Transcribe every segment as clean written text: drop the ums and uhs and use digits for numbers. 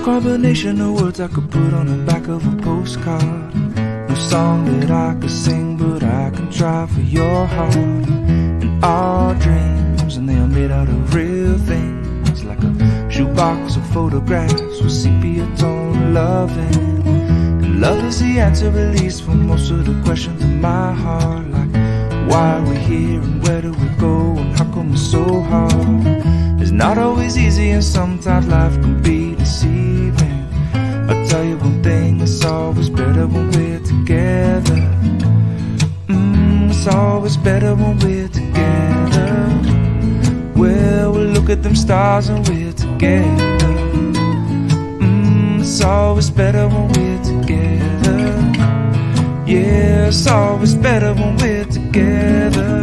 combination of words I could put on the back of a postcard. No song that I could sing, but I can try for your heart. And our dreams, and they are made out of real things, like a shoebox of photographs with sepia tone loving. And love is the answer, at least for most of the questions in my heart, like why are we here and where do we go and how come it's so hard. It's not always easy and sometimes life can be deceiving. I'll tell you one thing, it's always better when we're together. It's always better when we're together. Well, we'll look at them stars and we're together. It's always better when we're together. Yeah, it's always better when we're together.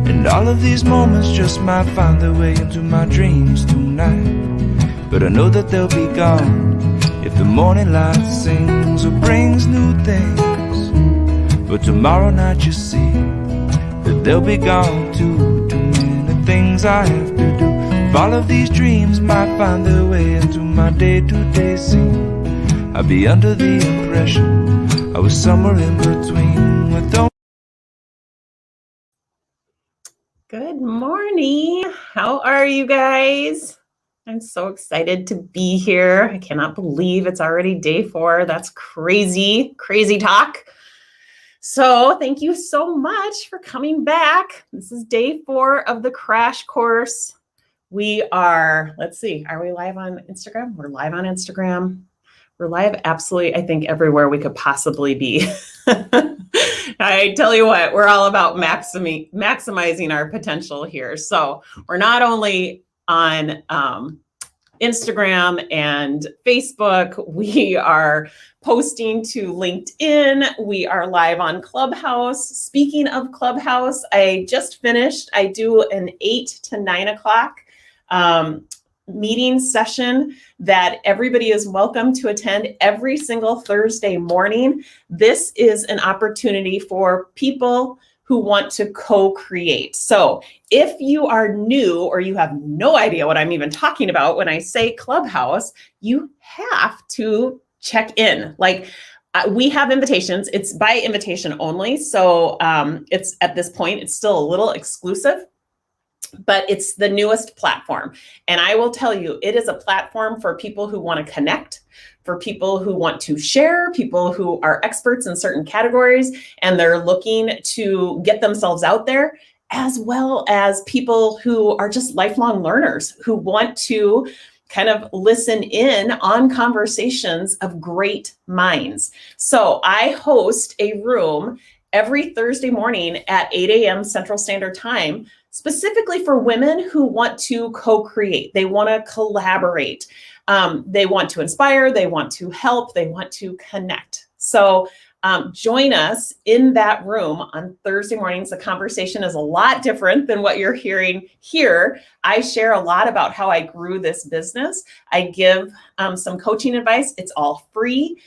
And all of these moments just might find their way into my dreams tonight, but I know that they'll be gone if the morning light sings or brings new things. But tomorrow night you see that they'll be gone too. Too many things I have to do. If all of these dreams might find their way into my day-to-day scene, I'd be under the impression I was somewhere in between. Good morning. How are you guys? I'm so excited to be here. I cannot believe it's already day 4. That's crazy, crazy talk. So thank you so much for coming back. This is day 4 of the crash course. We are, let's see, are we live on Instagram? We're live on Instagram. We're live absolutely, I think, everywhere we could possibly be. I tell you what, we're all about maximizing our potential here. So we're not only on Instagram and Facebook, we are posting to LinkedIn, we are live on Clubhouse. Speaking of Clubhouse, I just finished, I do an 8 to 9 o'clock meeting session that everybody is welcome to attend every single Thursday morning. This is an opportunity for people who want to co-create. So if you are new or you have no idea what I'm even talking about when I say Clubhouse, you have to check in. Like we have invitations, it's by invitation only. So it's at this point, it's still a little exclusive, but it's the newest platform. And I will tell you, it is a platform for people who want to connect, for people who want to share, people who are experts in certain categories, and they're looking to get themselves out there, as well as people who are just lifelong learners who want to kind of listen in on conversations of great minds. So I host a room every Thursday morning at 8 a.m. Central Standard Time, specifically for women who want to co-create. They want to collaborate. They want to inspire, they want to help, they want to connect. So join us in that room on Thursday mornings. The conversation is a lot different than what you're hearing here. I share a lot about how I grew this business. I give some coaching advice. It's all free.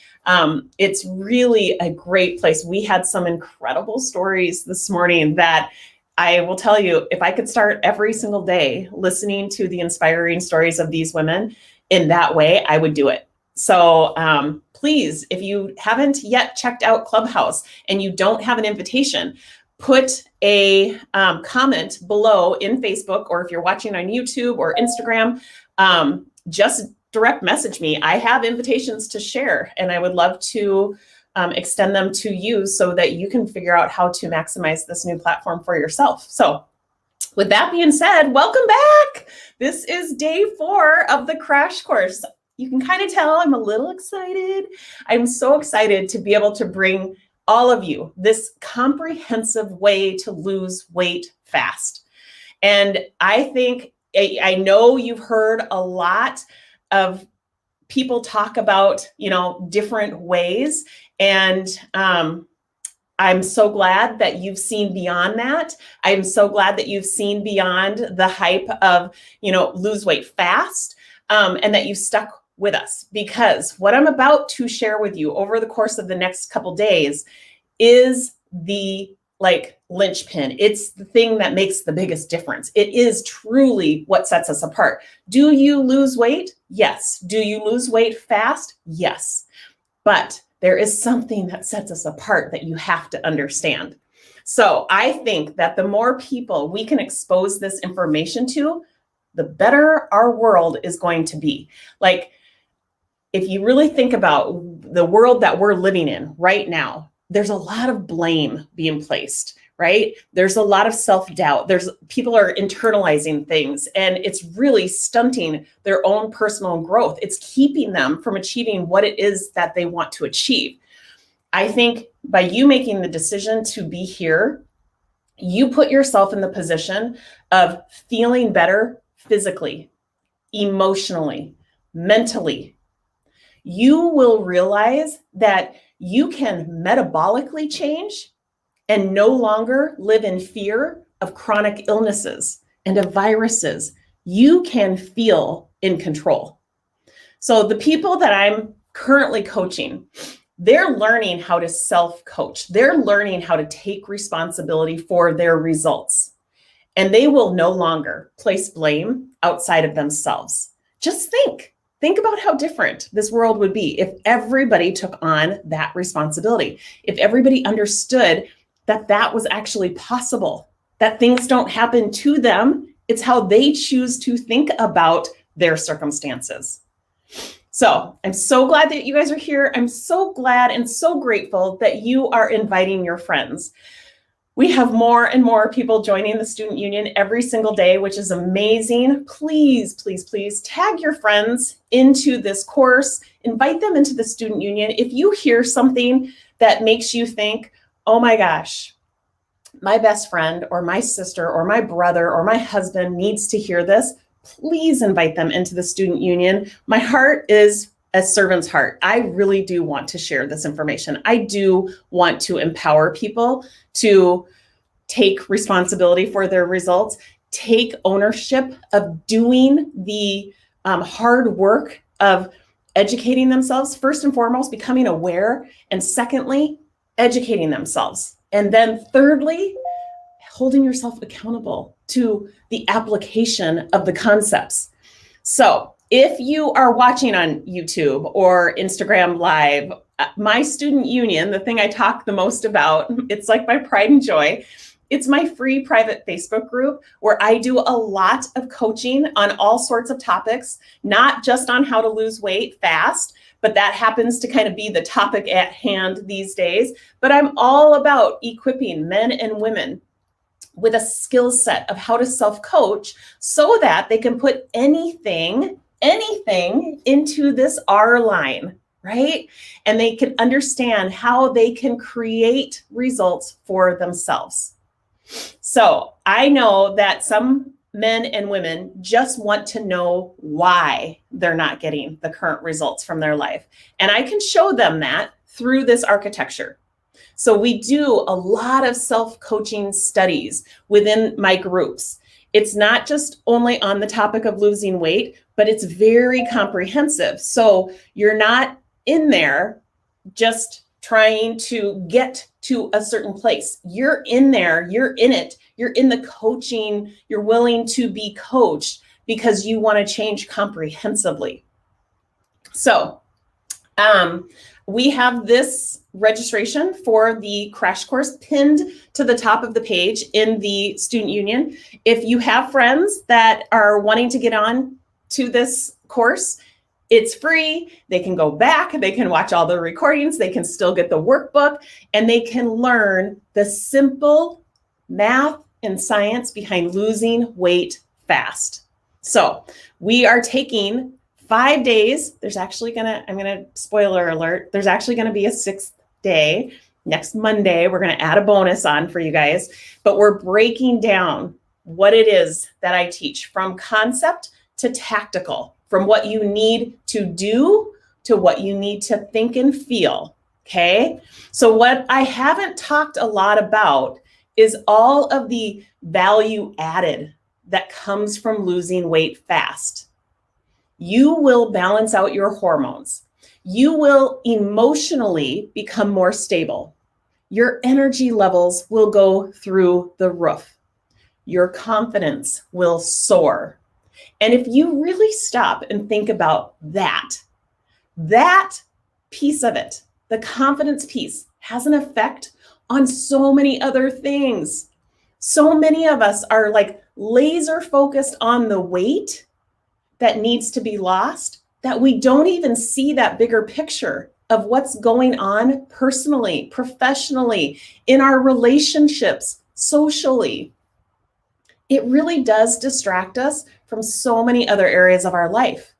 It's really a great place. We had some incredible stories this morning that I will tell you, if I could start every single day listening to the inspiring stories of these women in that way, I would do it. So please, if you haven't yet checked out Clubhouse and you don't have an invitation, put a comment below in Facebook, or if you're watching on YouTube or Instagram, just direct message me. I have invitations to share, and I would love to extend them to you so that you can figure out how to maximize this new platform for yourself. So with that being said, welcome back. This is day 4 of the crash course. You can kind of tell I'm a little excited. I'm so excited to be able to bring all of you this comprehensive way to lose weight fast. And I think, I know you've heard a lot of people talk about, different ways. And I'm so glad that you've seen beyond that. I'm so glad that you've seen beyond the hype of, lose weight fast. and that you stuck with us, because what I'm about to share with you over the course of the next couple days is the linchpin. It's the thing that makes the biggest difference. It is truly what sets us apart. Do you lose weight? Yes. Do you lose weight fast? Yes. But there is something that sets us apart that you have to understand. So I think that the more people we can expose this information to, the better our world is going to be. If you really think about the world that we're living in right now, there's a lot of blame being placed, right? There's a lot of self-doubt. People are internalizing things, and it's really stunting their own personal growth. It's keeping them from achieving what it is that they want to achieve. I think by you making the decision to be here, you put yourself in the position of feeling better physically, emotionally, mentally. You will realize that you can metabolically change and no longer live in fear of chronic illnesses and of viruses. You can feel in control. So the people that I'm currently coaching, they're learning how to self-coach. They're learning how to take responsibility for their results. And they will no longer place blame outside of themselves. Just think about how different this world would be if everybody took on that responsibility. If everybody understood that that was actually possible, that things don't happen to them. It's how they choose to think about their circumstances. So I'm so glad that you guys are here. I'm so glad and so grateful that you are inviting your friends. We have more and more people joining the Student Union every single day, which is amazing. Please, please, please tag your friends into this course. Invite them into the Student Union. If you hear something that makes you think, oh my gosh, my best friend or my sister or my brother or my husband needs to hear this, please invite them into the Student Union. My heart is a servant's heart. I really do want to share this information. I do want to empower people to take responsibility for their results, take ownership of doing the hard work of educating themselves, first and foremost, becoming aware, and secondly, educating themselves. And then thirdly, holding yourself accountable to the application of the concepts. So if you are watching on YouTube or Instagram Live, my Student Union, the thing I talk the most about, it's like my pride and joy. It's my free private Facebook group where I do a lot of coaching on all sorts of topics, not just on how to lose weight fast, but that happens to kind of be the topic at hand these days. But I'm all about equipping men and women with a skill set of how to self-coach so that they can put anything into this R line, right? And they can understand how they can create results for themselves. So I know that some men and women just want to know why they're not getting the current results from their life. And I can show them that through this architecture. So we do a lot of self-coaching studies within my groups. It's not just only on the topic of losing weight, but it's very comprehensive. So you're not in there just trying to get to a certain place. You're in there, you're in it, you're in the coaching, you're willing to be coached because you want to change comprehensively. So we have this registration for the crash course pinned to the top of the page in the Student Union. If you have friends that are wanting to get on to this course, it's free. They can go back, they can watch all the recordings, they can still get the workbook, and they can learn the simple math and science behind losing weight fast. So we are taking 5 days. There's actually I'm gonna spoiler alert, there's actually gonna be a 6th day. Next Monday, we're gonna add a bonus on for you guys, but we're breaking down what it is that I teach from concept to tactical, from what you need to do to what you need to think and feel, okay? So what I haven't talked a lot about is all of the value added that comes from losing weight fast. You will balance out your hormones. You will emotionally become more stable. Your energy levels will go through the roof. Your confidence will soar. And if you really stop and think about that piece of it, the confidence piece, has an effect on so many other things. So many of us are like laser focused on the weight that needs to be lost that we don't even see that bigger picture of what's going on personally, professionally, in our relationships, socially. It really does distract us from so many other areas of our life.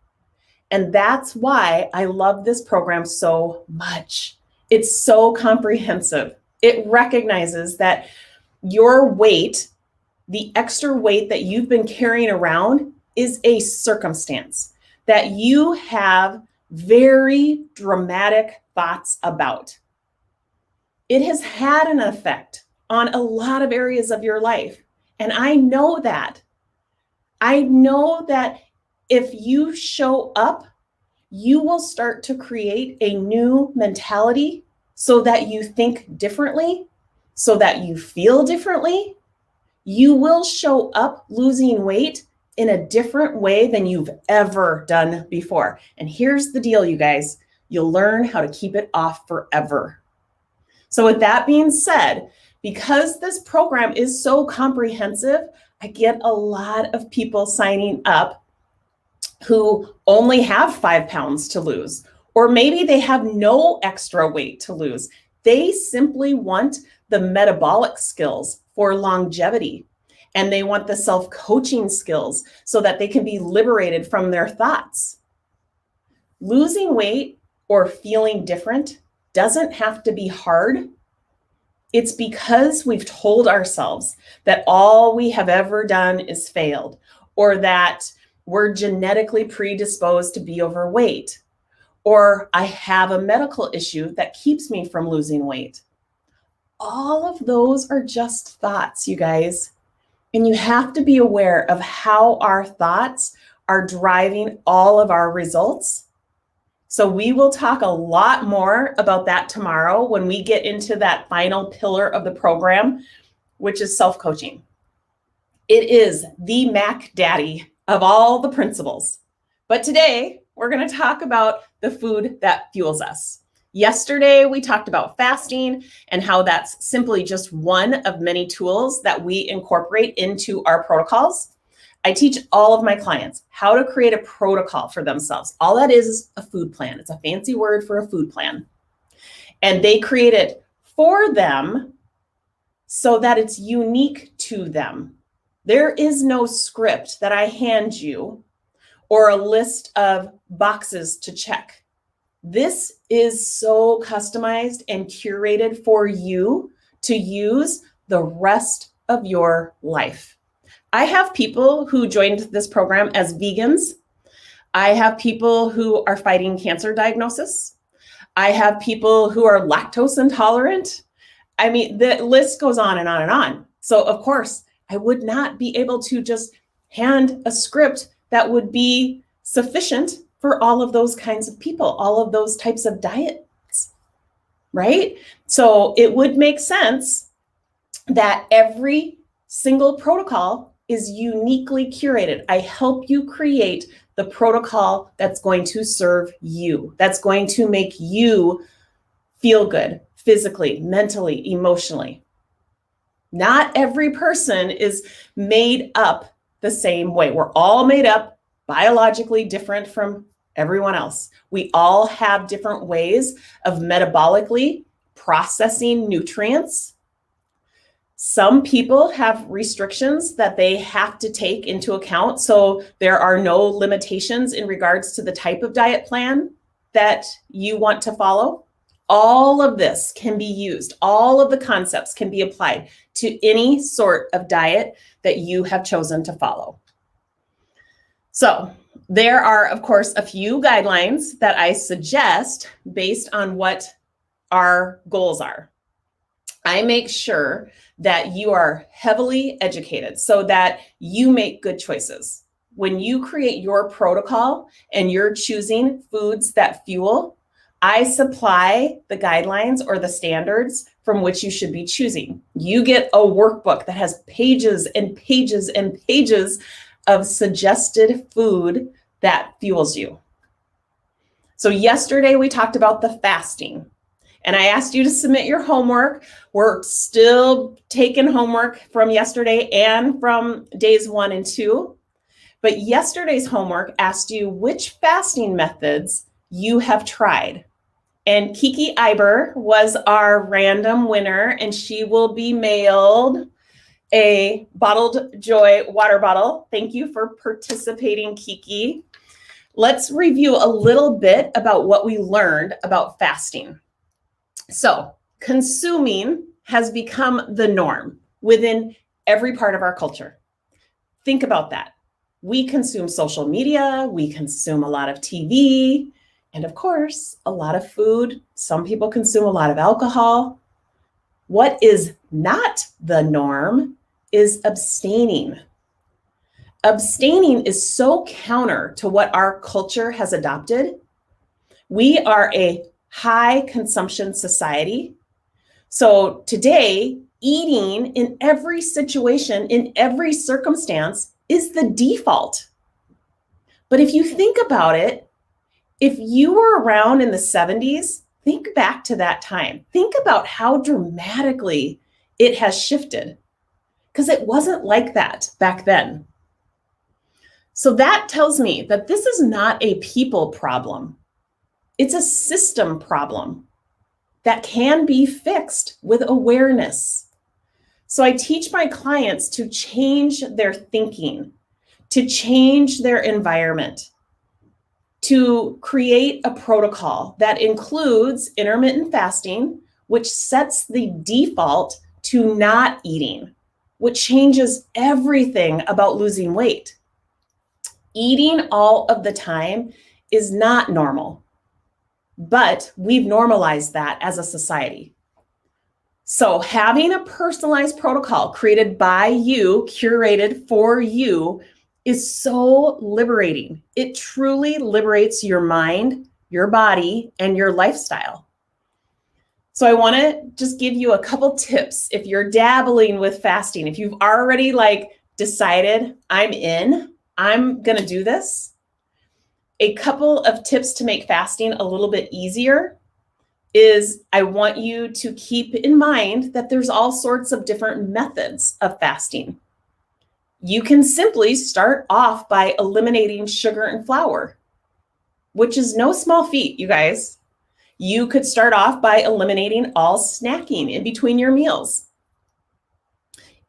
And that's why I love this program so much. It's so comprehensive. It recognizes that your weight, the extra weight that you've been carrying around, is a circumstance that you have very dramatic thoughts about. It has had an effect on a lot of areas of your life. And I know that. I know that if you show up, you will start to create a new mentality so that you think differently, so that you feel differently. You will show up losing weight in a different way than you've ever done before. And here's the deal, you guys. You'll learn how to keep it off forever. So with that being said, because this program is so comprehensive, I get a lot of people signing up who only have 5 pounds to lose, or maybe they have no extra weight to lose. They simply want the metabolic skills for longevity, and they want the self-coaching skills so that they can be liberated from their thoughts. Losing weight or feeling different doesn't have to be hard. It's because we've told ourselves that all we have ever done is failed, or that we're genetically predisposed to be overweight, or I have a medical issue that keeps me from losing weight. All of those are just thoughts, you guys. And you have to be aware of how our thoughts are driving all of our results. So we will talk a lot more about that tomorrow when we get into that final pillar of the program, which is self-coaching. It is the Mac Daddy of all the principles. But today, we're going to talk about the food that fuels us. Yesterday, we talked about fasting and how that's simply just one of many tools that we incorporate into our protocols. I teach all of my clients how to create a protocol for themselves. All that is a food plan. It's a fancy word for a food plan. And they create it for them so that it's unique to them. There is no script that I hand you or a list of boxes to check. This is so customized and curated for you to use the rest of your life. I have people who joined this program as vegans. I have people who are fighting cancer diagnosis. I have people who are lactose intolerant. I mean, the list goes on and on and on. So of course, I would not be able to just hand a script that would be sufficient for all of those kinds of people, all of those types of diets, right? So it would make sense that every single protocol is uniquely curated. I help you create the protocol that's going to serve you, that's going to make you feel good physically, mentally, emotionally. Not every person is made up the same way. We're all made up biologically different from everyone else. We all have different ways of metabolically processing nutrients. Some people have restrictions that they have to take into account. So there are no limitations in regards to the type of diet plan that you want to follow. All of this can be used. All of the concepts can be applied to any sort of diet that you have chosen to follow. So there are, of course, a few guidelines that I suggest based on what our goals are. I make sure that you are heavily educated so that you make good choices. when you create your protocol and you're choosing foods that fuel, I supply the guidelines or the standards from which you should be choosing. You get a workbook that has pages and pages and pages of suggested food that fuels you. So yesterday we talked about the fasting, and I asked you to submit your homework. We're still taking homework from yesterday and from days 1 and 2. But yesterday's homework asked you which fasting methods you have tried. And Kiki Iber was our random winner, and she will be mailed a Bottled Joy water bottle. Thank you for participating, Kiki. Let's review a little bit about what we learned about fasting. So, consuming has become the norm within every part of our culture. Think about that. We consume social media, we consume a lot of TV, and of course, a lot of food. Some people consume a lot of alcohol. What is not the norm is abstaining. Abstaining is so counter to what our culture has adopted. We are a high consumption society. So today, eating in every situation, in every circumstance, is the default. But if you think about it, if you were around in the 70s, think back to that time. Think about how dramatically it has shifted, because it wasn't like that back then. So that tells me that this is not a people problem. It's a system problem that can be fixed with awareness. So I teach my clients to change their thinking, to change their environment, to create a protocol that includes intermittent fasting, which sets the default to not eating, which changes everything about losing weight. Eating all of the time is not normal, but we've normalized that as a society. So having a personalized protocol created by you, curated for you, is so liberating. It truly liberates your mind, your body, and your lifestyle. So I want to just give you a couple tips if you're dabbling with fasting. If you've already decided, I'm going to do this. A couple of tips to make fasting a little bit easier is I want you to keep in mind that there's all sorts of different methods of fasting. You can simply start off by eliminating sugar and flour, which is no small feat, you guys. You could start off by eliminating all snacking in between your meals.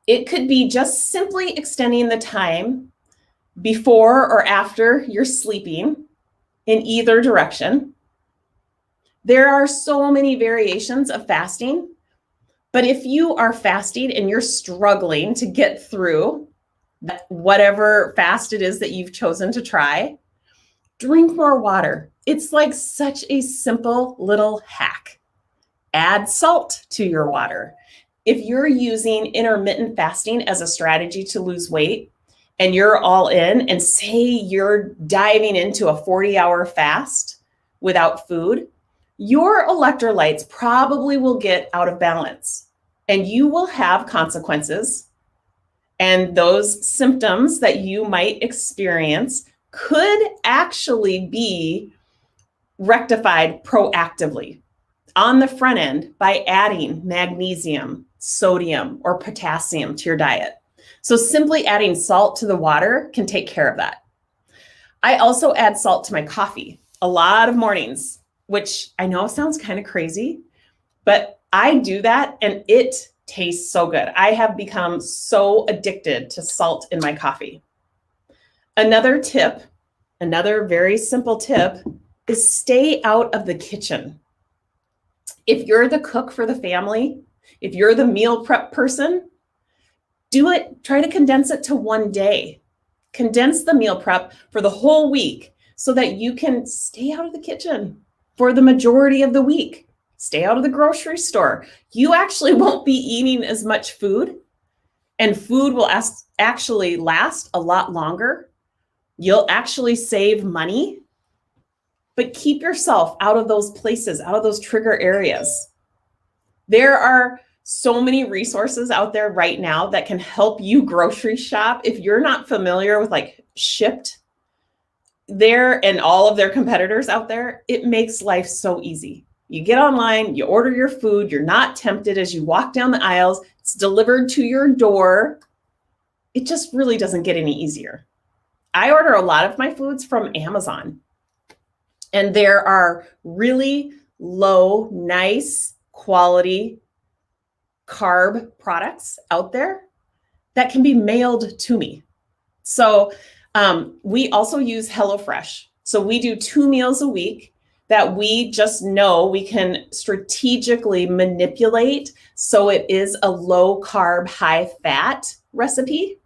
It could be just simply extending the time before or after you're sleeping in either direction. There are so many variations of fasting, but if you are fasting and you're struggling to get through whatever fast it is that you've chosen to try, drink more water. It's like such a simple little hack. Add salt to your water. If you're using intermittent fasting as a strategy to lose weight and you're all in, and say you're diving into a 40-hour fast without food, your electrolytes probably will get out of balance and you will have consequences. And those symptoms that you might experience could actually be rectified proactively on the front end by adding magnesium, sodium, or potassium to your diet. So simply adding salt to the water can take care of that. I also add salt to my coffee a lot of mornings, which I know sounds kind of crazy, but I do that and it tastes so good. I have become so addicted to salt in my coffee. Another very simple tip is stay out of the kitchen. If you're the cook for the family, if you're the meal prep person, do it, try to condense it to one day. Condense the meal prep for the whole week so that you can stay out of the kitchen for the majority of the week. Stay out of the grocery store. You actually won't be eating as much food, and food will actually last a lot longer You'll actually save money, but keep yourself out of those places, out of those trigger areas. There are so many resources out there right now that can help you grocery shop. If you're not familiar with like Shipped there and all of their competitors out there, it makes life so easy. You get online, you order your food, you're not tempted as you walk down the aisles, it's delivered to your door. It just really doesn't get any easier. I order a lot of my foods from Amazon, and there are really low, nice quality carb products out there that can be mailed to me. So we also use HelloFresh. So we do 2 meals a week that we just know we can strategically manipulate so it is a low carb, high fat recipe.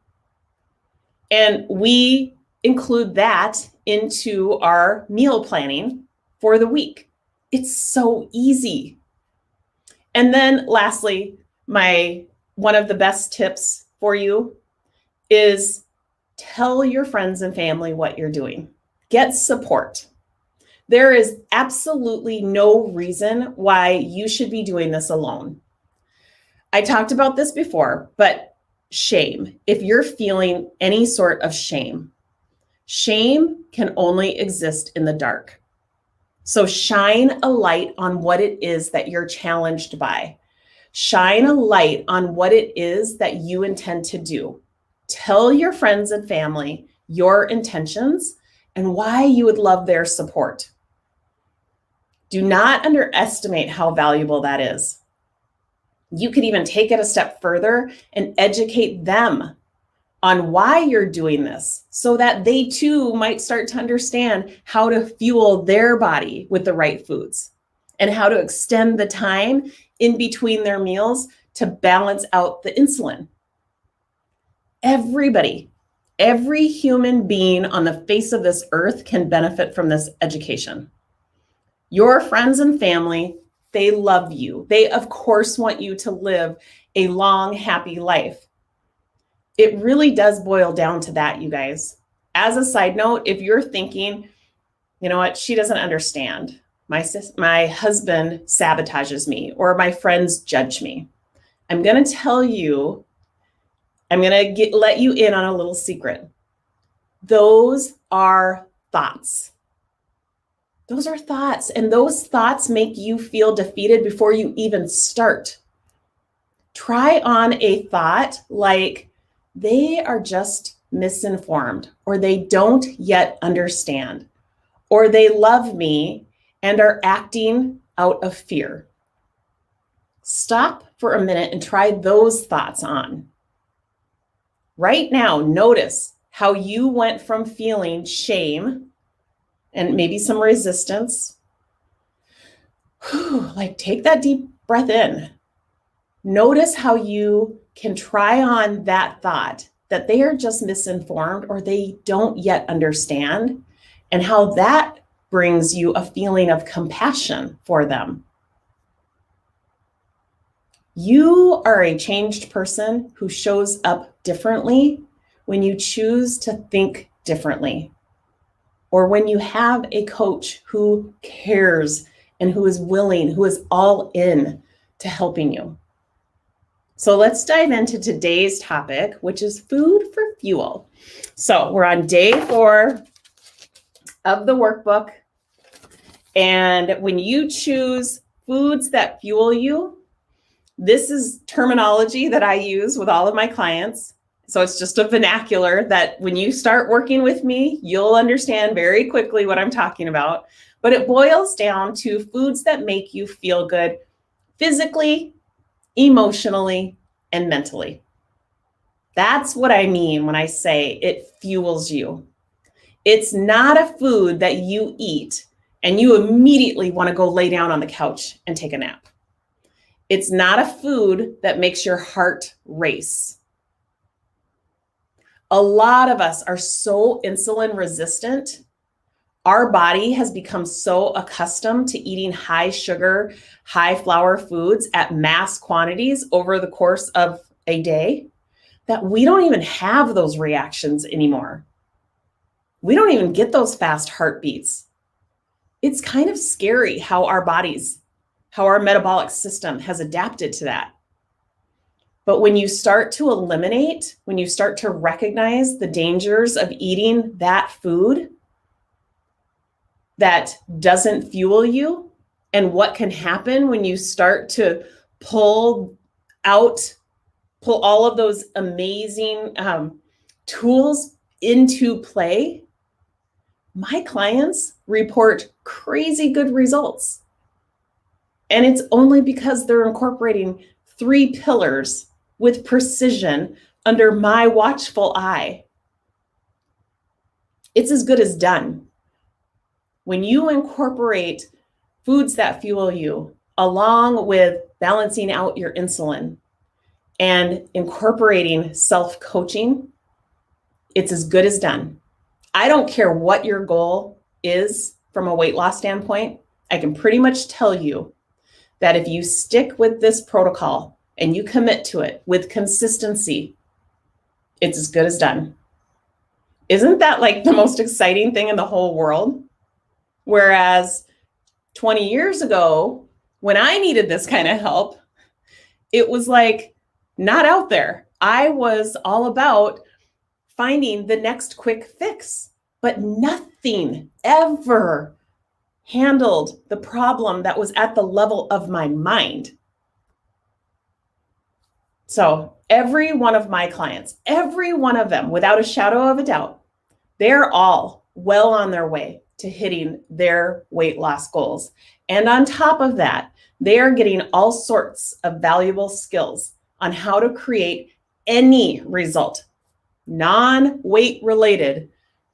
And we include that into our meal planning for the week. It's so easy. And then lastly, one of the best tips for you is tell your friends and family what you're doing. Get support. There is absolutely no reason why you should be doing this alone. I talked about this before, but shame. If you're feeling any sort of shame can only exist in the dark. So shine a light on what it is that you're challenged by. Shine a light on what it is that you intend to do. Tell your friends and family your intentions and why you would love their support. Do not underestimate how valuable that is. You could even take it a step further and educate them on why you're doing this so that they too might start to understand how to fuel their body with the right foods and how to extend the time in between their meals to balance out the insulin. Everybody, every human being on the face of this earth can benefit from this education. Your friends and family, they love you. They, of course, want you to live a long, happy life. It really does boil down to that, you guys. As a side note, if you're thinking, you know what, she doesn't understand. My husband sabotages me or my friends judge me. I'm going to tell you, let you in on a little secret. Those are thoughts. Those are thoughts, and those thoughts make you feel defeated before you even start. Try on a thought like they are just misinformed, or they don't yet understand, or they love me and are acting out of fear. Stop for a minute and try those thoughts on. Right now, notice how you went from feeling shame and maybe some resistance. Like, take that deep breath in. Notice how you can try on that thought that they are just misinformed or they don't yet understand, and how that brings you a feeling of compassion for them. You are a changed person who shows up differently when you choose to think differently, or when you have a coach who cares and who is willing, who is all in to helping you. So let's dive into today's topic, which is food for fuel. So we're on day 4 of the workbook. And when you choose foods that fuel you, this is terminology that I use with all of my clients. So it's just a vernacular that when you start working with me, you'll understand very quickly what I'm talking about. But it boils down to foods that make you feel good physically, emotionally, and mentally. That's what I mean when I say it fuels you. It's not a food that you eat and you immediately want to go lay down on the couch and take a nap. It's not a food that makes your heart race. A lot of us are so insulin resistant. Our body has become so accustomed to eating high sugar, high flour foods at mass quantities over the course of a day that we don't even have those reactions anymore. We don't even get those fast heartbeats. It's kind of scary how our bodies, how our metabolic system has adapted to that. But when you start to eliminate, when you start to recognize the dangers of eating that food that doesn't fuel you, and what can happen when you start to pull all of those amazing tools into play, my clients report crazy good results. And it's only because they're incorporating 3 pillars with precision under my watchful eye. It's as good as done. When you incorporate foods that fuel you, along with balancing out your insulin and incorporating self-coaching, it's as good as done. I don't care what your goal is from a weight loss standpoint. I can pretty much tell you that if you stick with this protocol and you commit to it with consistency, it's as good as done. Isn't that like the most exciting thing in the whole world? Whereas 20 years ago, when I needed this kind of help, it was like not out there. I was all about finding the next quick fix, but nothing ever handled the problem that was at the level of my mind. So every one of my clients, every one of them, without a shadow of a doubt, they're all well on their way to hitting their weight loss goals. And on top of that, they are getting all sorts of valuable skills on how to create any result, non-weight related,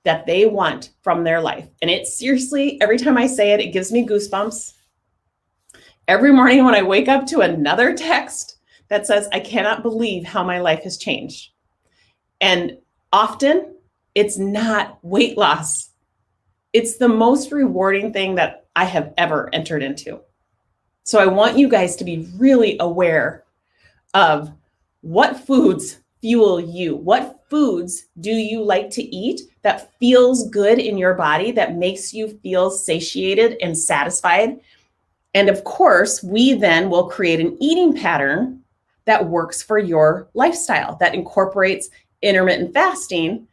that they want from their life. And it seriously, every time I say it, it gives me goosebumps. Every morning when I wake up to another text that says, I cannot believe how my life has changed. And often it's not weight loss. It's the most rewarding thing that I have ever entered into. So I want you guys to be really aware of what foods fuel you. What foods do you like to eat that feels good in your body, that makes you feel satiated and satisfied? And of course, we then will create an eating pattern that works for your lifestyle, that incorporates intermittent fasting.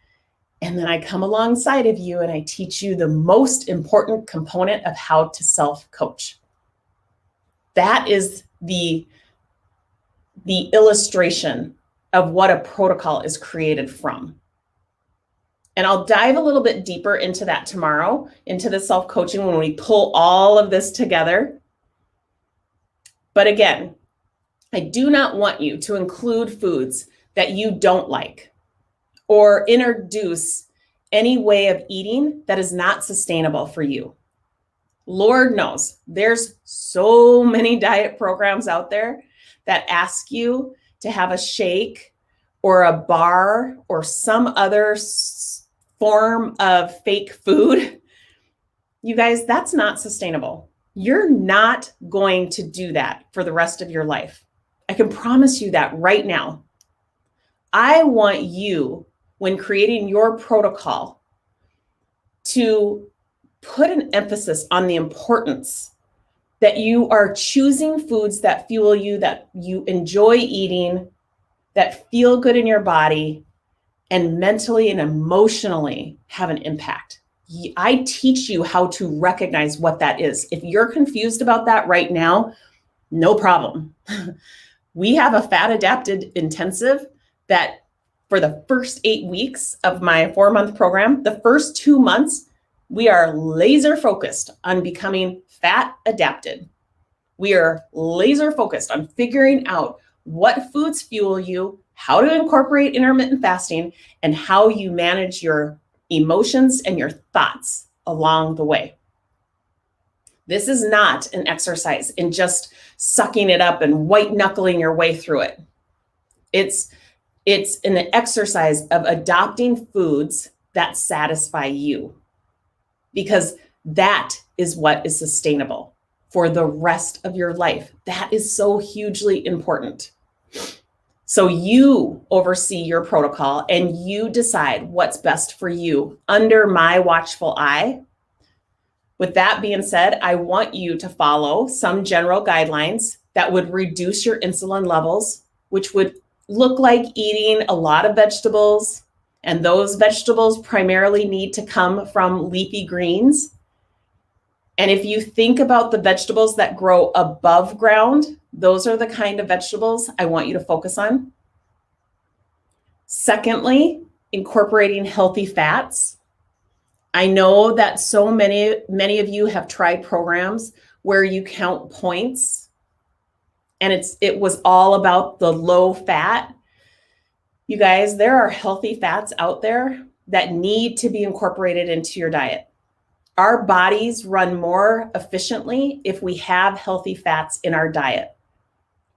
And then I come alongside of you and I teach you the most important component of how to self-coach. That is the illustration of what a protocol is created from. And I'll dive a little bit deeper into that tomorrow, into the self-coaching when we pull all of this together. But again, I do not want you to include foods that you don't like or introduce any way of eating that is not sustainable for you. Lord knows there's so many diet programs out there that ask you to have a shake or a bar or some other form of fake food. You guys, that's not sustainable. You're not going to do that for the rest of your life. I can promise you that right now. I want you, when creating your protocol, to put an emphasis on the importance that you are choosing foods that fuel you, that you enjoy eating, that feel good in your body, and mentally and emotionally have an impact. I teach you how to recognize what that is. If you're confused about that right now, no problem. We have a fat adapted intensive that for the first 8 weeks of my 4-month program, the first 2 months, we are laser focused on becoming fat adapted. We are laser focused on figuring out what foods fuel you, how to incorporate intermittent fasting, and how you manage your emotions and your thoughts along the way. This is not an exercise in just sucking it up and white knuckling your way through it. It's an exercise of adopting foods that satisfy you, because that is what is sustainable for the rest of your life. That is so hugely important. So you oversee your protocol and you decide what's best for you under my watchful eye. With that being said, I want you to follow some general guidelines that would reduce your insulin levels, which would look like eating a lot of vegetables. And those vegetables primarily need to come from leafy greens. And if you think about the vegetables that grow above ground, those are the kind of vegetables I want you to focus on. Secondly, incorporating healthy fats. I know that so many of you have tried programs where you count points and it was all about the low fat. You guys, there are healthy fats out there that need to be incorporated into your diet. Our bodies run more efficiently if we have healthy fats in our diet.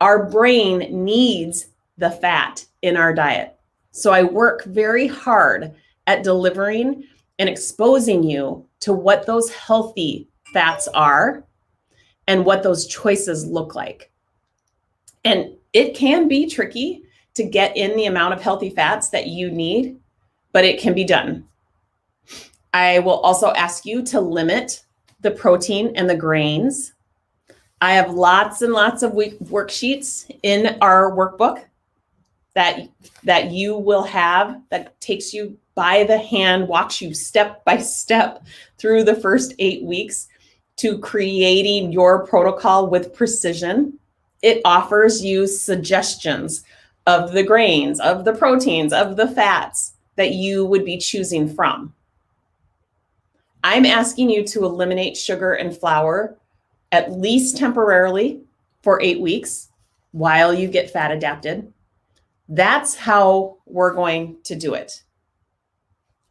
Our brain needs the fat in our diet. So I work very hard at delivering and exposing you to what those healthy fats are and what those choices look like. And it can be tricky to get in the amount of healthy fats that you need, but it can be done. I will also ask you to limit the protein and the grains. I have lots and lots of worksheets in our workbook that you will have that takes you by the hand, walks you step by step through the first 8 weeks to creating your protocol with precision. It offers you suggestions of the grains, of the proteins, of the fats that you would be choosing from. I'm asking you to eliminate sugar and flour at least temporarily for 8 weeks while you get fat adapted. That's how we're going to do it.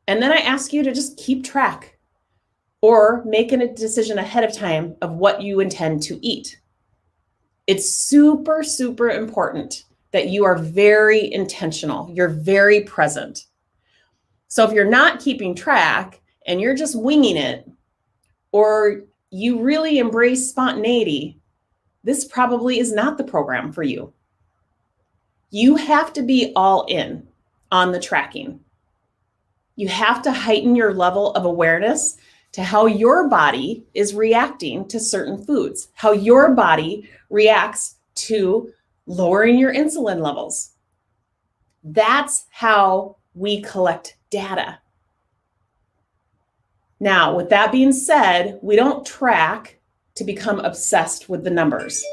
And then I ask you to just keep track or make a decision ahead of time of what you intend to eat. It's super, super important that you are very intentional. You're very present. So if you're not keeping track and you're just winging it, or you really embrace spontaneity, this probably is not the program for you. You have to be all in on the tracking. You have to heighten your level of awareness to how your body is reacting to certain foods, how your body reacts to lowering your insulin levels. That's how we collect data. Now, with that being said, we don't track to become obsessed with the numbers.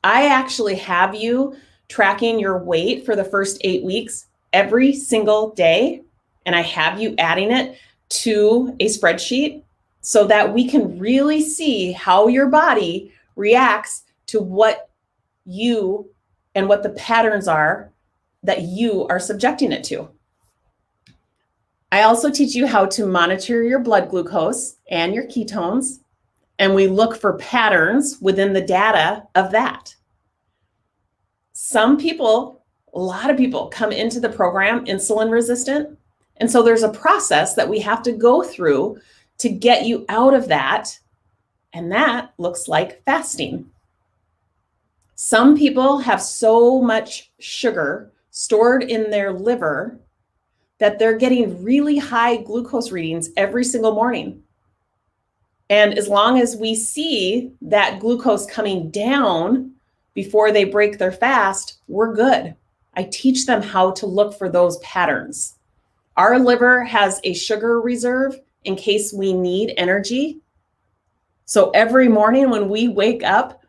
I actually have you tracking your weight for the first 8 weeks every single day, and I have you adding it to a spreadsheet so that we can really see how your body reacts to what you and what the patterns are that you are subjecting it to. I also teach you how to monitor your blood glucose and your ketones, and we look for patterns within the data of that. Some people, a lot of people come into the program insulin resistant, and so there's a process that we have to go through to get you out of that, and that looks like fasting. Some people have so much sugar stored in their liver that they're getting really high glucose readings every single morning. And as long as we see that glucose coming down before they break their fast, we're good. I teach them how to look for those patterns. Our liver has a sugar reserve in case we need energy. So every morning when we wake up,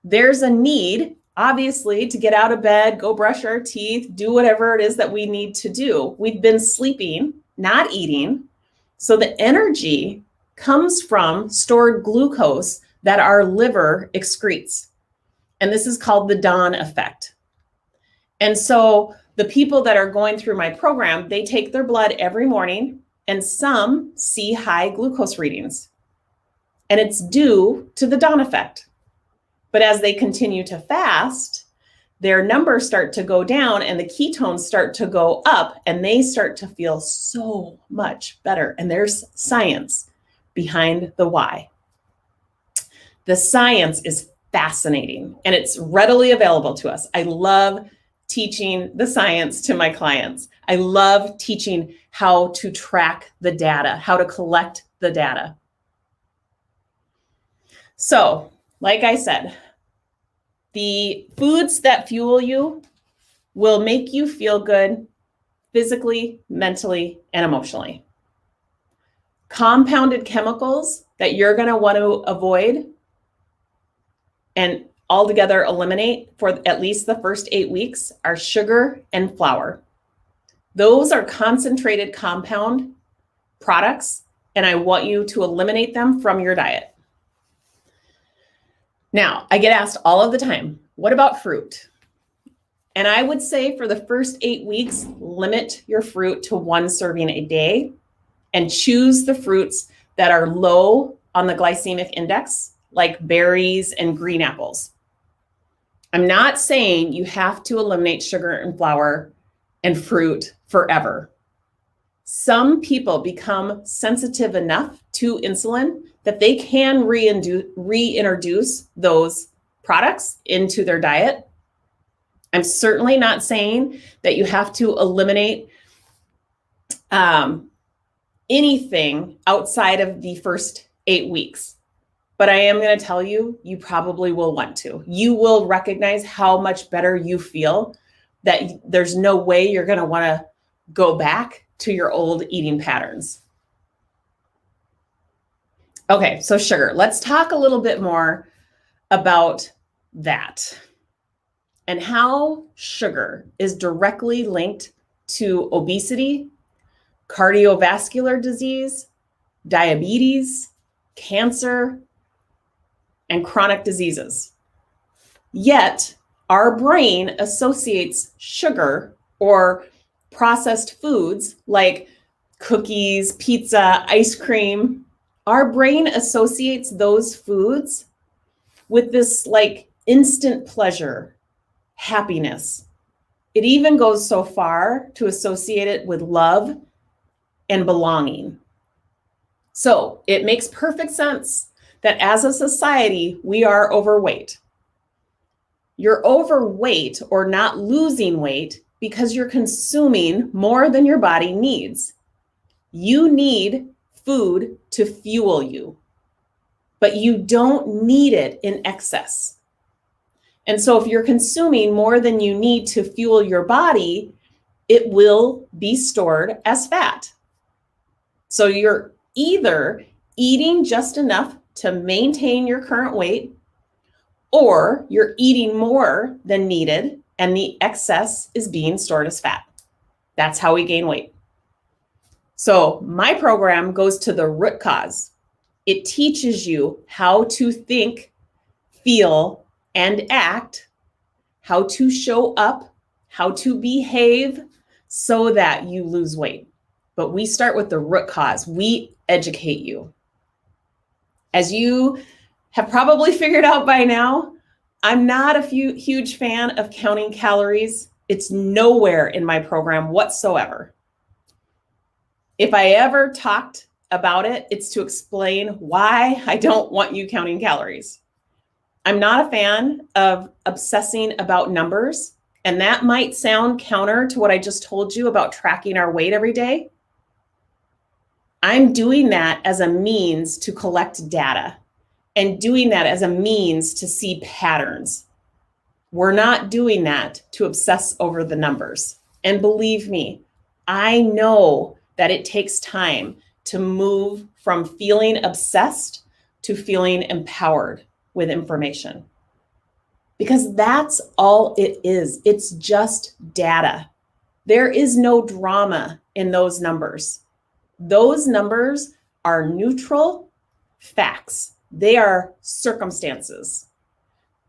there's a need, obviously, to get out of bed, go brush our teeth, do whatever it is that we need to do. We've been sleeping, not eating. So the energy comes from stored glucose that our liver excretes. And this is called the dawn effect. And so the people that are going through my program, they take their blood every morning, and some see high glucose readings. And it's due to the dawn effect. But as they continue to fast, their numbers start to go down and the ketones start to go up, and they start to feel so much better. And there's science behind the why. The science is fascinating and it's readily available to us. I love teaching the science to my clients. I love teaching how to track the data, how to collect the data. So, like I said, the foods that fuel you will make you feel good physically, mentally, and emotionally. Compounded chemicals that you're going to want to avoid and altogether eliminate for at least the first 8 weeks are sugar and flour. Those are concentrated compound products, and I want you to eliminate them from your diet. Now, I get asked all of the time, what about fruit? And I would say for the first 8 weeks, limit your fruit to 1 serving a day and choose the fruits that are low on the glycemic index, like berries and green apples. I'm not saying you have to eliminate sugar and flour and fruit forever. Some people become sensitive enough to insulin that they can reintroduce those products into their diet. I'm certainly not saying that you have to eliminate anything outside of the first 8 weeks. But I am going to tell you, you probably will want to. You will recognize how much better you feel, that there's no way you're going to want to go back to your old eating patterns. Okay, so sugar. Let's talk a little bit more about that and how sugar is directly linked to obesity, cardiovascular disease, diabetes, cancer, and chronic diseases. Yet, our brain associates sugar or processed foods like cookies, pizza, ice cream. Our brain associates those foods with this like instant pleasure, happiness. It even goes so far to associate it with love and belonging. So it makes perfect sense that as a society, we are overweight. You're overweight or not losing weight because you're consuming more than your body needs. You need food to fuel you, but you don't need it in excess. And so if you're consuming more than you need to fuel your body, it will be stored as fat. So you're either eating just enough to maintain your current weight, or you're eating more than needed and the excess is being stored as fat. That's how we gain weight. So my program goes to the root cause. It teaches you how to think, feel, and act, how to show up, how to behave so that you lose weight. But we start with the root cause. We educate you. As you have probably figured out by now, I'm not a huge fan of counting calories. It's nowhere in my program whatsoever. If I ever talked about it, it's to explain why I don't want you counting calories. I'm not a fan of obsessing about numbers, and that might sound counter to what I just told you about tracking our weight every day. I'm doing that as a means to collect data and doing that as a means to see patterns. We're not doing that to obsess over the numbers. And believe me, I know that it takes time to move from feeling obsessed to feeling empowered with information. Because that's all it is. It's just data. There is no drama in those numbers. Those numbers are neutral facts. They are circumstances.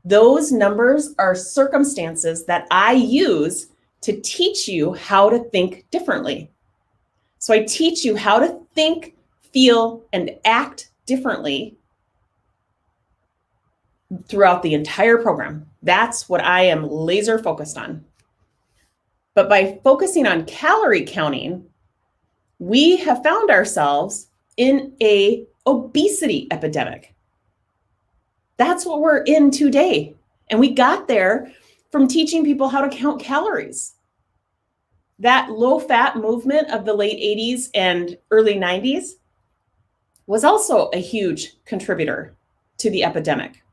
Those numbers are circumstances that I use to teach you how to think differently. So I teach you how to think, feel, and act differently throughout the entire program. That's what I am laser focused on. But by focusing on calorie counting, we have found ourselves in an obesity epidemic. That's what we're in today. And we got there from teaching people how to count calories. That low-fat movement of the late 80s and early 90s was also a huge contributor to the epidemic.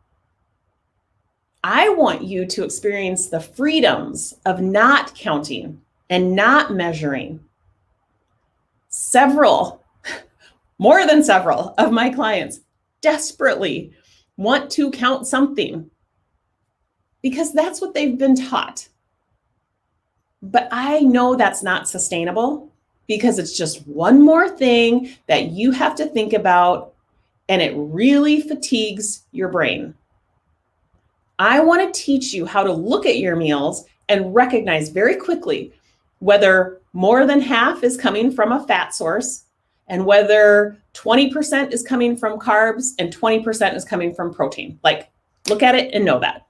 I want you to experience the freedoms of not counting and not measuring. More than several of my clients desperately want to count something because that's what they've been taught. But I know that's not sustainable because it's just one more thing that you have to think about, and it really fatigues your brain. I want to teach you how to look at your meals and recognize very quickly whether more than half is coming from a fat source and whether 20% is coming from carbs and 20% is coming from protein. Like, look at it and know that.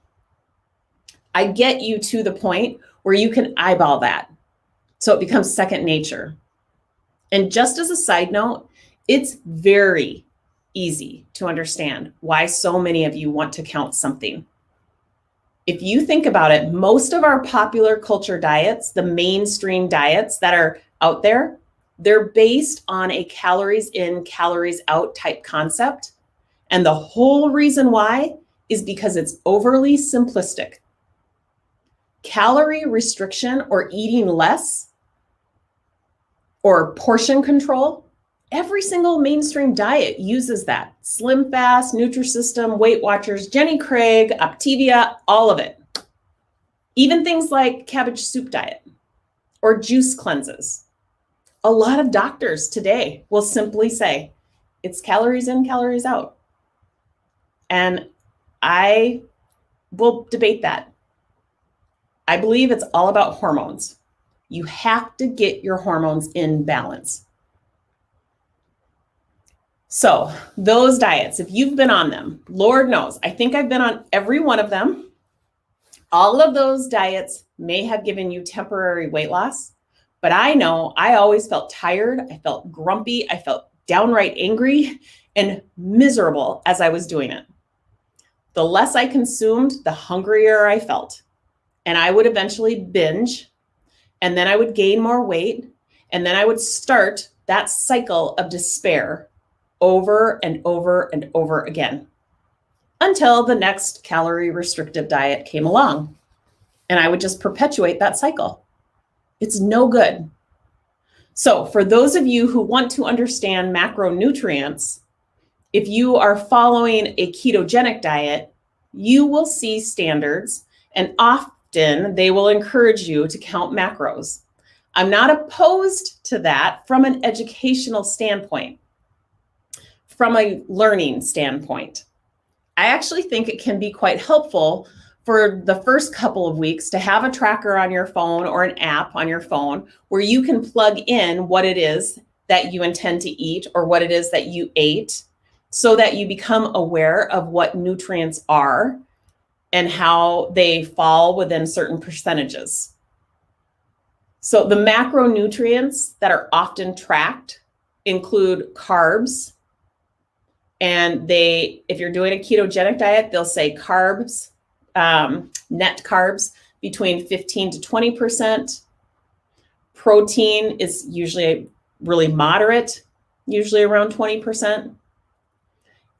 I get you to the point where you can eyeball that, so it becomes second nature. And just as a side note, it's very easy to understand why so many of you want to count something. If you think about it, most of our popular culture diets, the mainstream diets that are out there, they're based on a calories in, calories out type concept. And the whole reason why is because it's overly simplistic. Calorie restriction or eating less or portion control, every single mainstream diet uses that. Slim Fast, Nutrisystem, Weight Watchers, Jenny Craig, Optavia, all of it. Even things like cabbage soup diet or juice cleanses. A lot of doctors today will simply say, it's calories in, calories out. And I will debate that. I believe it's all about hormones. You have to get your hormones in balance. So those diets, if you've been on them, Lord knows, I think I've been on every one of them. All of those diets may have given you temporary weight loss, but I know I always felt tired. I felt grumpy. I felt downright angry and miserable as I was doing it. The less I consumed, the hungrier I felt. And I would eventually binge, and then I would gain more weight, and then I would start that cycle of despair over and over and over again until the next calorie restrictive diet came along. And I would just perpetuate that cycle. It's no good. So for those of you who want to understand macronutrients, if you are following a ketogenic diet, you will see standards, and often they will encourage you to count macros. I'm not opposed to that from an educational standpoint, from a learning standpoint. I actually think it can be quite helpful for the first couple of weeks to have a tracker on your phone or an app on your phone where you can plug in what it is that you intend to eat or what it is that you ate so that you become aware of what nutrients are and how they fall within certain percentages. So the macronutrients that are often tracked include carbs. And if you're doing a ketogenic diet, they'll say carbs, net carbs between 15 to 20%. Protein is usually really moderate, usually around 20%.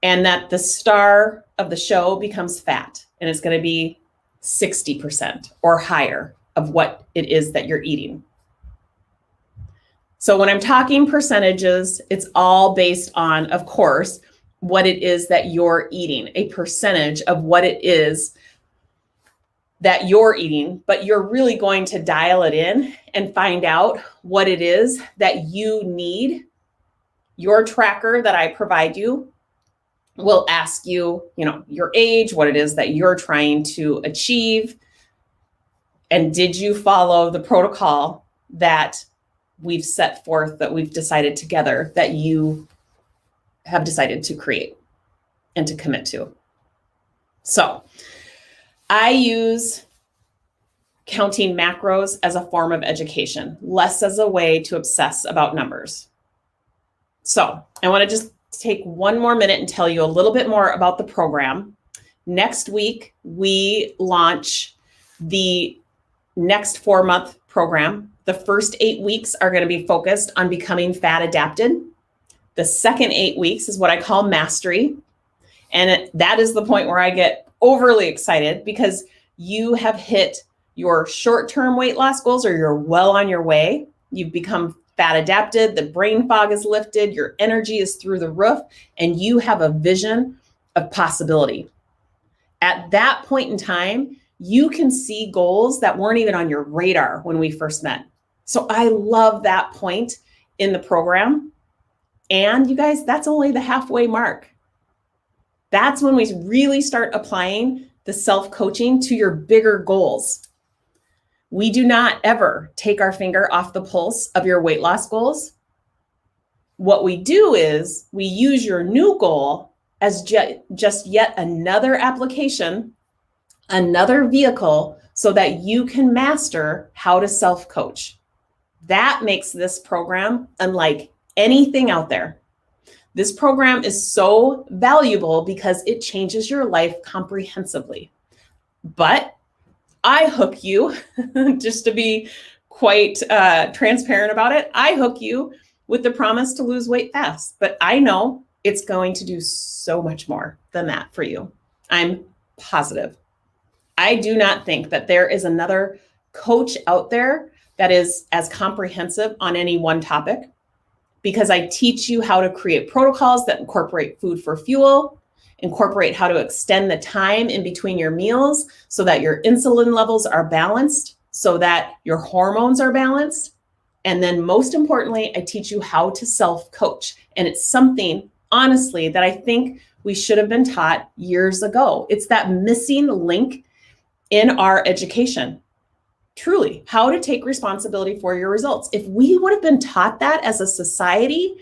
And that the star of the show becomes fat. And it's going to be 60% or higher of what it is that you're eating. So when I'm talking percentages, it's all based on, of course, what it is that you're eating, a percentage of what it is that you're eating, but you're really going to dial it in and find out what it is that you need. Your tracker that I provide you will ask you, your age, what it is that you're trying to achieve, and did you follow the protocol that we've set forth, that we've decided together, that you have decided to create and to commit to. So I use counting macros as a form of education, less as a way to obsess about numbers. So I want to just take one more minute and tell you a little bit more about the program. Next week, we launch The next 4-month program, the first 8 weeks are going to be focused on becoming fat adapted. The second 8 weeks is what I call mastery. And that is the point where I get overly excited because you have hit your short-term weight loss goals, or you're well on your way. You've become fat adapted, the brain fog is lifted, your energy is through the roof, and you have a vision of possibility. At that point in time, you can see goals that weren't even on your radar when we first met. So I love that point in the program. And you guys, that's only the halfway mark. That's when we really start applying the self-coaching to your bigger goals. We do not ever take our finger off the pulse of your weight loss goals. What we do is we use your new goal as just yet another application, another vehicle, so that you can master how to self-coach. That makes this program unlike anything out there. This program is so valuable because it changes your life comprehensively. But I hook you, just to be quite transparent about it, I hook you with the promise to lose weight fast. But I know it's going to do so much more than that for you. I'm positive. I do not think that there is another coach out there that is as comprehensive on any one topic, because I teach you how to create protocols that incorporate food for fuel, incorporate how to extend the time in between your meals so that your insulin levels are balanced, so that your hormones are balanced. And then most importantly, I teach you how to self-coach. And it's something, honestly, that I think we should have been taught years ago. It's that missing link in our education. Truly, how to take responsibility for your results. If we would have been taught that as a society,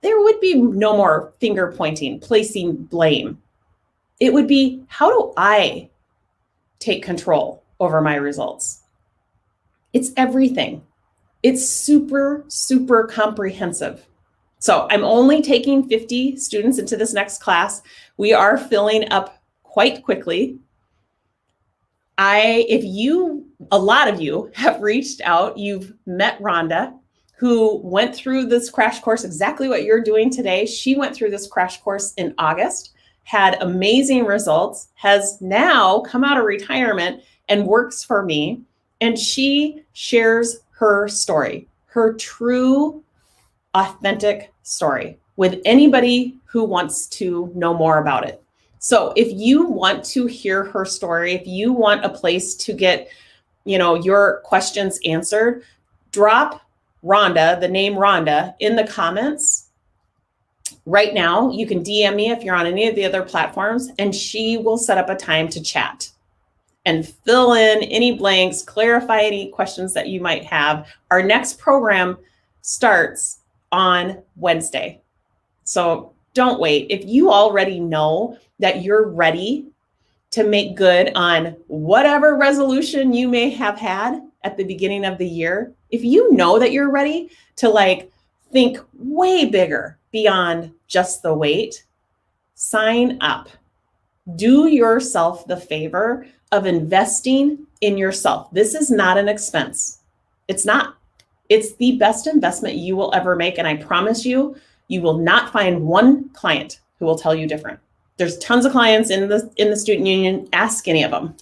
there would be no more finger pointing, placing blame. It would be, how do I take control over my results? It's everything. It's super, super comprehensive. So I'm only taking 50 students into this next class. We are filling up quite quickly. A lot of you have reached out, you've met Rhonda, who went through this crash course, exactly what you're doing today. She went through this crash course in August, had amazing results, has now come out of retirement and works for me. And she shares her story, her true, authentic story, with anybody who wants to know more about it. So if you want to hear her story, if you want a place to get, your questions answered, drop Rhonda, the name Rhonda, in the comments right now. You can DM me if you're on any of the other platforms, and she will set up a time to chat and fill in any blanks, clarify any questions that you might have. Our next program starts on Wednesday. So don't wait. If you already know that you're ready to make good on whatever resolution you may have had at the beginning of the year, if you know that you're ready to think way bigger beyond just the weight, sign up. Do yourself the favor of investing in yourself. This is not an expense. It's not. It's the best investment you will ever make. And I promise you, you will not find one client who will tell you different. There's tons of clients in the student union. Ask any of them.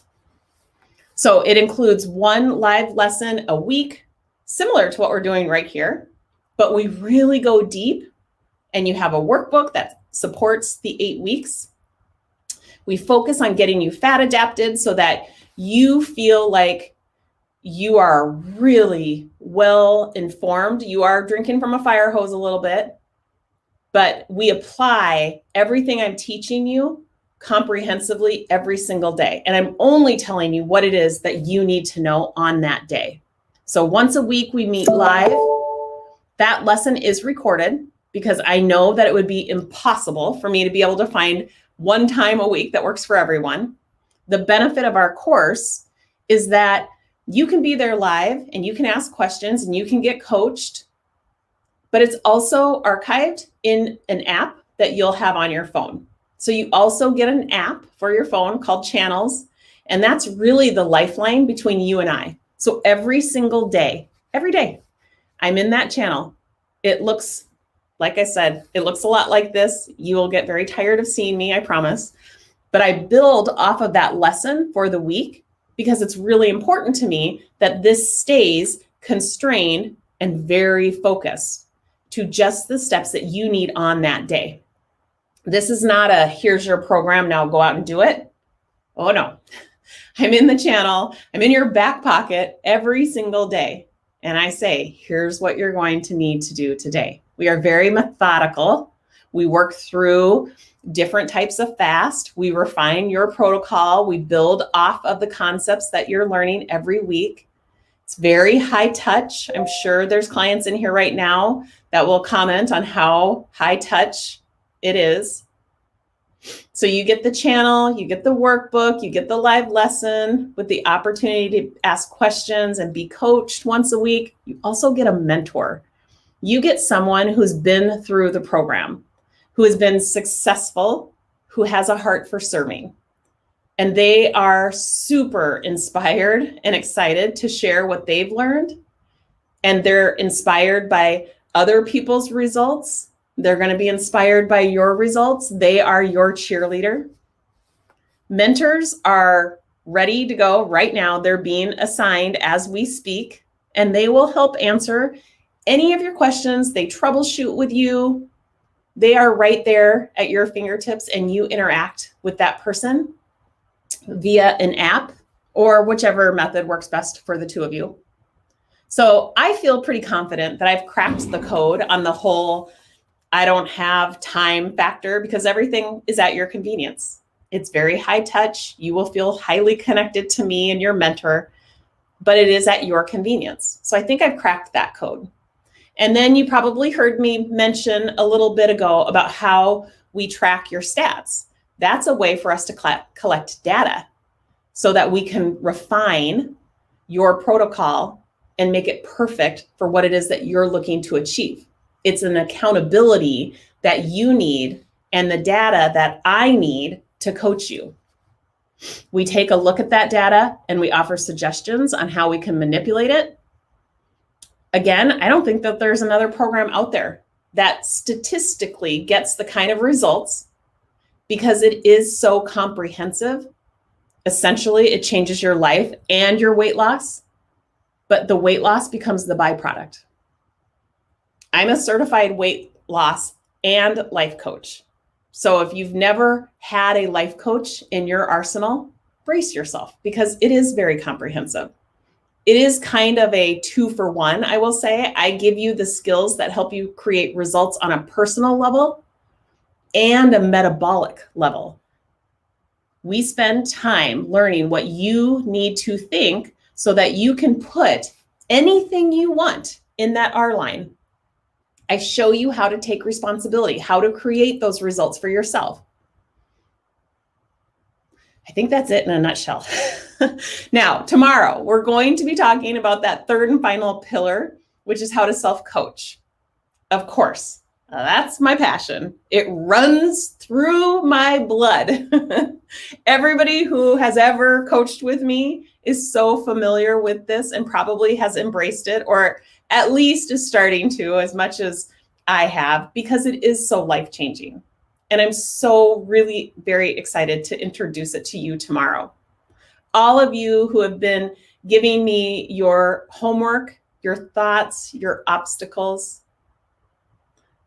So it includes one live lesson a week, similar to what we're doing right here, but we really go deep, and you have a workbook that supports the 8 weeks. We focus on getting you fat adapted so that you feel like you are really well informed. You are drinking from a fire hose a little bit, but we apply everything I'm teaching you comprehensively every single day. And I'm only telling you what it is that you need to know on that day. So once a week we meet live. That lesson is recorded because I know that it would be impossible for me to be able to find one time a week that works for everyone. The benefit of our course is that you can be there live and you can ask questions and you can get coached, but it's also archived in an app that you'll have on your phone. So you also get an app for your phone called Channels, And that's really the lifeline between you and I. So every single day, every day, I'm in that channel. It looks, like I said, it looks a lot like this. You will get very tired of seeing me, I promise. But I build off of that lesson for the week because it's really important to me that this stays constrained and very focused to just the steps that you need on that day. This is not a here's your program, now go out and do it. Oh no, I'm in the channel, I'm in your back pocket every single day. And I say, here's what you're going to need to do today. We are very methodical. We work through different types of fast. We refine your protocol. We build off of the concepts that you're learning every week. It's very high touch. I'm sure there's clients in here right now that will comment on how high touch it is. So you get the channel, you get the workbook, you get the live lesson with the opportunity to ask questions and be coached once a week. You also get a mentor. You get someone who's been through the program, who has been successful, who has a heart for serving. And they are super inspired and excited to share what they've learned. And they're inspired by other people's results. They're going to be inspired by your results. They are your cheerleader. Mentors are ready to go right now. They're being assigned as we speak, and they will help answer any of your questions. They troubleshoot with you. They are right there at your fingertips, and you interact with that person via an app or whichever method works best for the two of you. So I feel pretty confident that I've cracked the code on the whole I don't have time factor because everything is at your convenience. It's very high touch. You will feel highly connected to me and your mentor, but it is at your convenience. So I think I've cracked that code. And then you probably heard me mention a little bit ago about how we track your stats. That's a way for us to collect data so that we can refine your protocol and make it perfect for what it is that you're looking to achieve. It's an accountability that you need and the data that I need to coach you. We take a look at that data and we offer suggestions on how we can manipulate it. Again, I don't think that there's another program out there that statistically gets the kind of results because it is so comprehensive. Essentially, it changes your life and your weight loss, but the weight loss becomes the byproduct. I'm a certified weight loss and life coach. So if you've never had a life coach in your arsenal, brace yourself because it is very comprehensive. It is kind of a 2-for-1, I will say. I give you the skills that help you create results on a personal level and a metabolic level. We spend time learning what you need to think so that you can put anything you want in that R line. I show you how to take responsibility, how to create those results for yourself. I think that's it in a nutshell. Now, tomorrow, we're going to be talking about that third and final pillar, which is how to self-coach. Of course, that's my passion. It runs through my blood. Everybody who has ever coached with me is so familiar with this and probably has embraced it, or at least is starting to, as much as I have, because it is so life-changing. And I'm so really very excited to introduce it to you tomorrow. All of you who have been giving me your homework, your thoughts, your obstacles,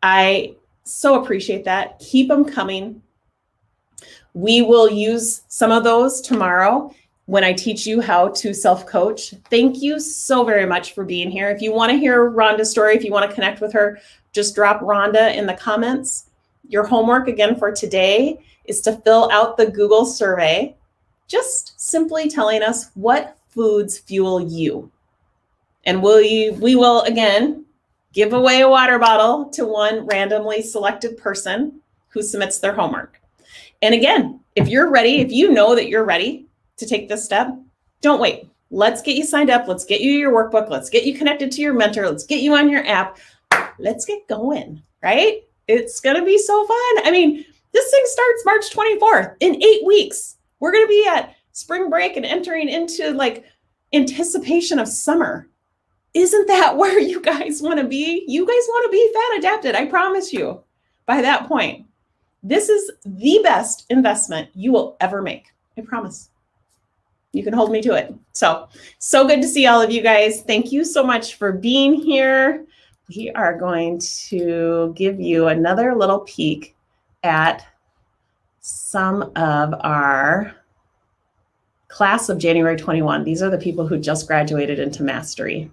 I so appreciate that. Keep them coming. We will use some of those tomorrow when I teach you how to self-coach. Thank you so very much for being here. If you want to hear Rhonda's story, if you want to connect with her, just drop Rhonda in the comments. Your homework again for today is to fill out the Google survey, just simply telling us what foods fuel you. And we will again give away a water bottle to one randomly selected person who submits their homework. And again, if you're ready, if you know that you're ready to take this step, don't wait. Let's get you signed up. Let's get you your workbook. Let's get you connected to your mentor. Let's get you on your app. Let's get going, right? It's going to be so fun. I mean, this thing starts March 24th. In 8 weeks, we're going to be at spring break and entering into like anticipation of summer. Isn't that where you guys want to be? You guys want to be fat adapted. I promise you by that point, this is the best investment you will ever make. I promise. You can hold me to it. So good to see all of you guys. Thank you so much for being here. We are going to give you another little peek at some of our class of January 21. These are the people who just graduated into mastery.